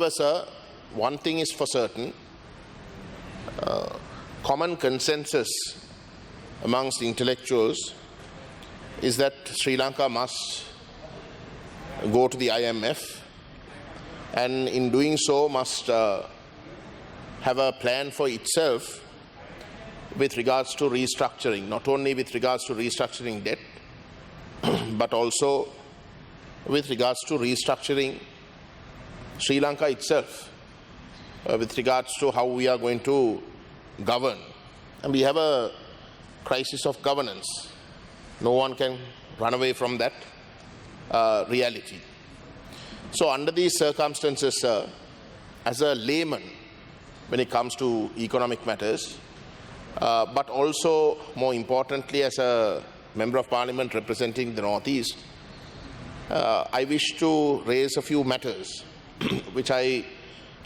However, sir, one thing is for certain, common consensus amongst intellectuals is that Sri Lanka must go to the IMF, and in doing so must have a plan for itself with regards to restructuring, not only with regards to restructuring debt, but also with regards to restructuring Sri Lanka itself, with regards to how we are going to govern. And we have a crisis of governance. No one can run away from that reality. So under these circumstances, as a layman when it comes to economic matters, but also more importantly as a Member of Parliament representing the Northeast, I wish to raise a few matters which I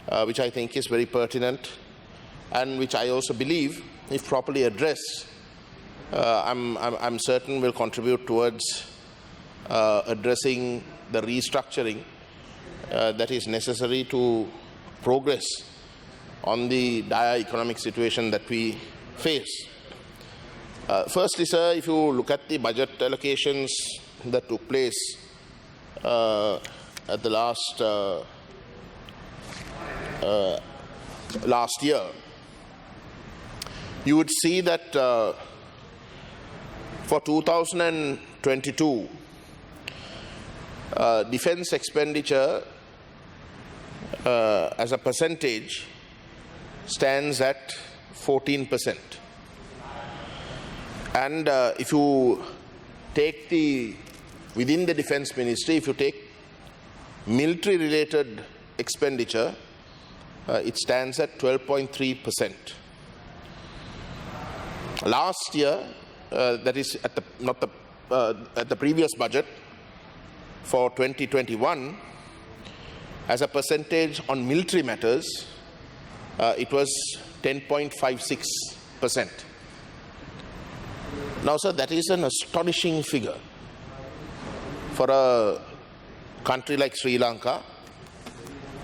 think is very pertinent and which I also believe, if properly addressed, I'm certain will contribute towards addressing the restructuring that is necessary to progress on the dire economic situation that we face. Firstly, sir, if you look at the budget allocations that took place at the last year, you would see that for 2022, defense expenditure as a percentage stands at 14%. And if you take within the defense ministry, if you take military related expenditure, it stands at 12.3%. Last year, that is at the previous budget for 2021, as a percentage on military matters, it was 10.56%. Now, sir, that is an astonishing figure for a country like Sri Lanka,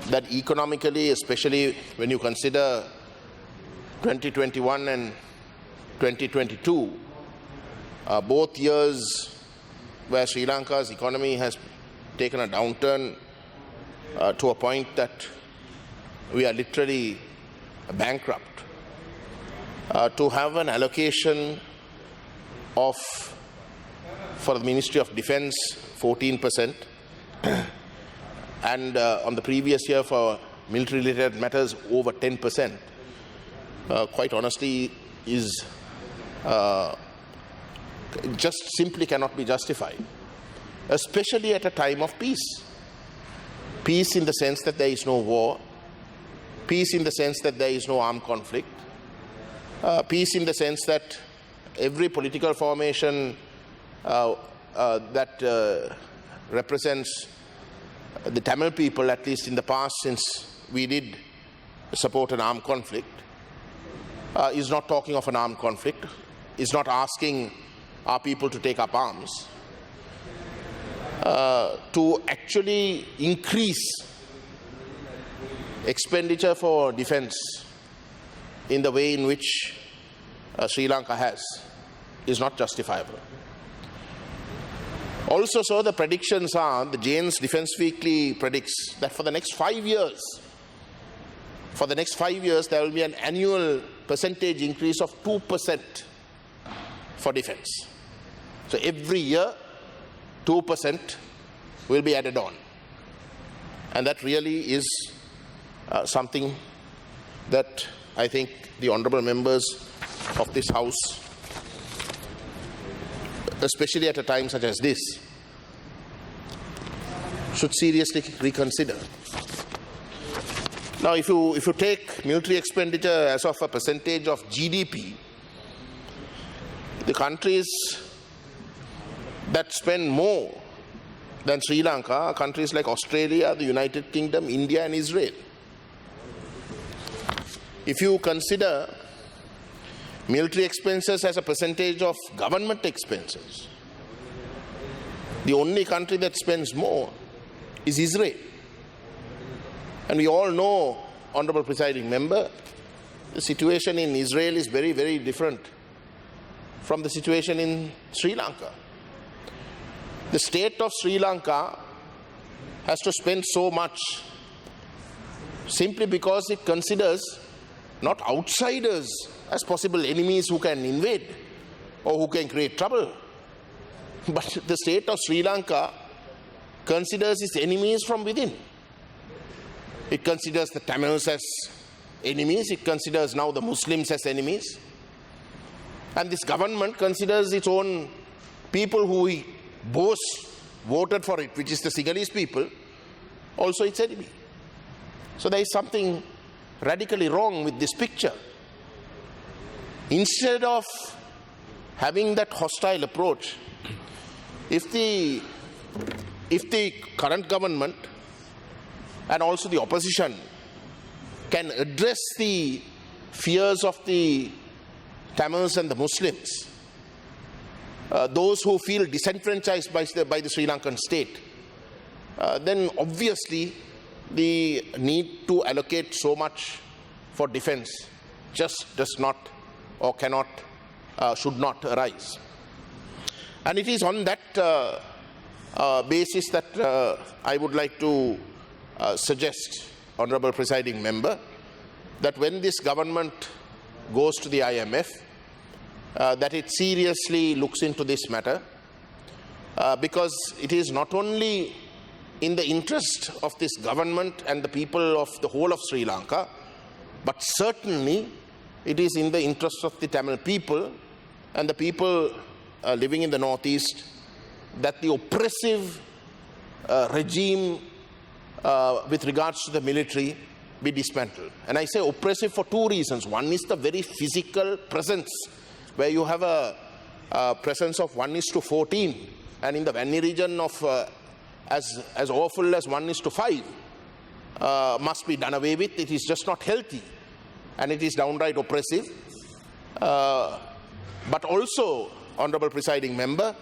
that economically, especially when you consider 2021 and 2022, both years where Sri Lanka's economy has taken a downturn to a point that we are literally bankrupt, to have an allocation of, for the Ministry of Defence, 14%, and on the previous year for military related matters over 10%, quite honestly is just simply cannot be justified, especially at a time of peace. Peace in the sense that there is no war, peace in the sense that there is no armed conflict, peace in the sense that every political formation that represents the Tamil people, at least in the past, since we did support an armed conflict, is not talking of an armed conflict, is not asking our people to take up arms, to actually increase expenditure for defense in the way in which Sri Lanka has, is not justifiable. Also, so the predictions are, the Jane's Defence Weekly predicts that for the next 5 years, there will be an annual percentage increase of 2% for defence. So every year, 2% will be added on. And that really is something that I think the honourable members of this House, especially at a time such as this, should seriously reconsider. Now, if you take military expenditure as of a percentage of GDP, the countries that spend more than Sri Lanka are countries like Australia, the United Kingdom, India and Israel. If you consider military expenses as a percentage of government expenses, the only country that spends more is Israel. And we all know, Honorable Presiding Member, the situation in Israel is very, very different from the situation in Sri Lanka. The state of Sri Lanka has to spend so much simply because it considers not outsiders as possible enemies who can invade or who can create trouble, but the state of Sri Lanka considers its enemies from within. It considers the Tamils as enemies, it considers now the Muslims as enemies, and this government considers its own people who it boasts voted for it, which is the Sinhalese people, also its enemy. So there is something radically wrong with this picture. Instead of having that hostile approach, if the current government and also the opposition can address the fears of the Tamils and the Muslims, those who feel disenfranchised by the Sri Lankan state, then obviously the need to allocate so much for defense just does not or cannot, should not arise. And it is on that basis that I would like to suggest, Honorable Presiding Member, that when this government goes to the IMF, that it seriously looks into this matter, because it is not only in the interest of this government and the people of the whole of Sri Lanka, but certainly it is in the interest of the Tamil people and the people living in the northeast, that the oppressive regime with regards to the military be dismantled. And I say oppressive for two reasons. One is the very physical presence, where you have a presence of 1:14, and in the Vanni region of as awful as 1:5 must be done away with. It is just not healthy, and it is downright oppressive. But also, Honorable Presiding Member,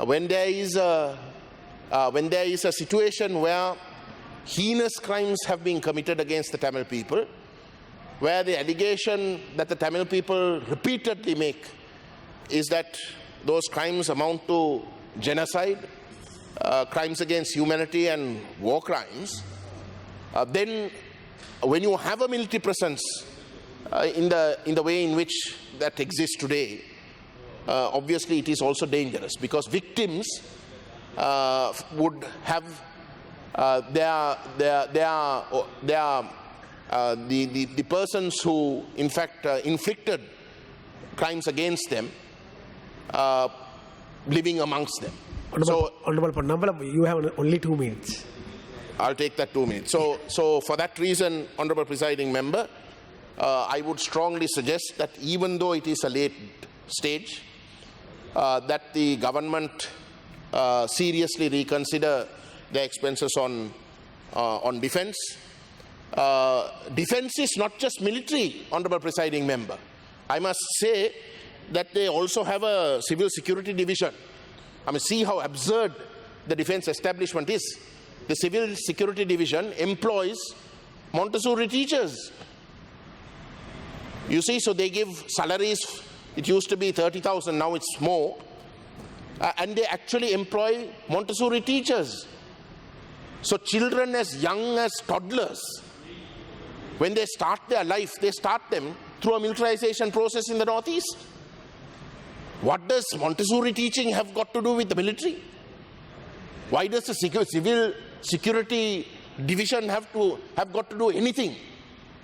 when there is a situation where heinous crimes have been committed against the Tamil people, where the allegation that the Tamil people repeatedly make is that those crimes amount to genocide, crimes against humanity and war crimes, then when you have a military presence in the way in which that exists today, obviously it is also dangerous, because victims would have the persons who in fact inflicted crimes against them living amongst them. Honorable Ponnampalam, you have only 2 minutes. I'll take that 2 minutes. So for that reason, Honorable Presiding Member, I would strongly suggest that even though it is a late stage, that the government seriously reconsider the expenses on defense. Defense is not just military, Honorable Presiding Member. I must say that they also have a civil security division. I mean, see how absurd the defense establishment is. The civil security division employs Montessori teachers. You see, so they give salaries. It used to be 30,000, now it's more. And they actually employ Montessori teachers. So children as young as toddlers, when they start their life, they start them through a militarization process in the Northeast. What does Montessori teaching have got to do with the military? Why does the civil security division have got to do anything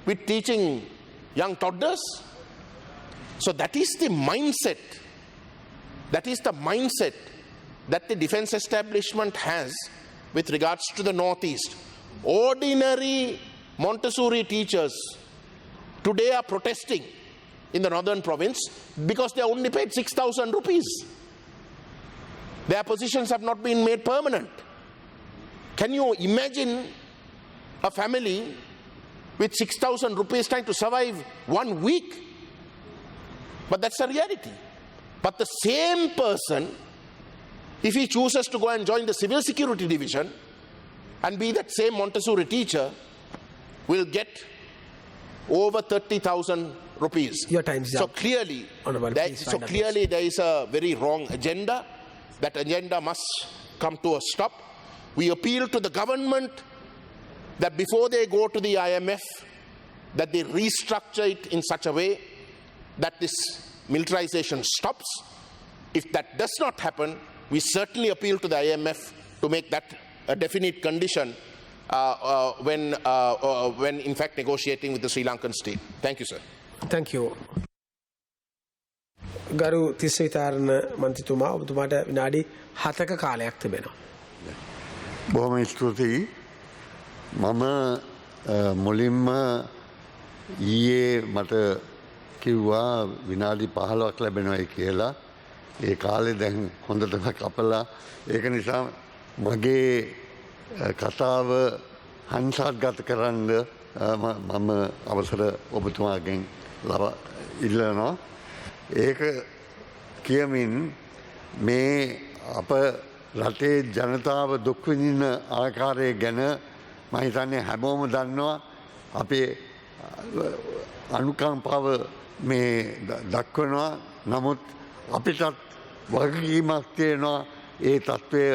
with teaching young toddlers? So that is the mindset. That is the mindset that the defense establishment has with regards to the Northeast. Ordinary Montessori teachers today are protesting in the northern province because they are only paid 6,000 rupees. Their positions have not been made permanent. Can you imagine a family with 6,000 rupees trying to survive 1 week? But that's the reality. But the same person, if he chooses to go and join the civil security division and be that same Montessori teacher, will get over 30,000 rupees. Your time's So up. clearly, Honourable, please find a there is a very wrong agenda. That agenda must come to a stop. We appeal to the government that before they go to the IMF, that they restructure it in such a way that this militarization stops. If that does not happen, we certainly appeal to the IMF to make that a definite condition when in fact negotiating with the Sri Lankan state. Thank you, sir. Thank you. ගරු තිස්ස විතාරණ මන්ත්‍රීතුමා ඔබතුමාට විනාඩි 7ක කාලයක් තිබෙනවා. බොහොම ස්තුතියි. මම මුලින්ම ඊයේ මට කිව්වා විනාඩි 15ක් ලැබෙනවායි කියලා. ඒ කාලේ දැන් හොඳටම කපලා ඒක නිසා මගේ කතාව හංසාත්ගත කරන්න මම අවසර ඔබතුමාගෙන් ඉල්ලනවා. ඒක කියමින් මේ අප රටේ ජනතාව දුක් විඳින ආකාරය ගැන මම හිතන්නේ හැමෝම දන්නවා. අපේ අනුකම්පාව මේ දක්වනවා. නමුත් අපිටත් වගකීමක් තියෙනවා ඒ තත්ත්වය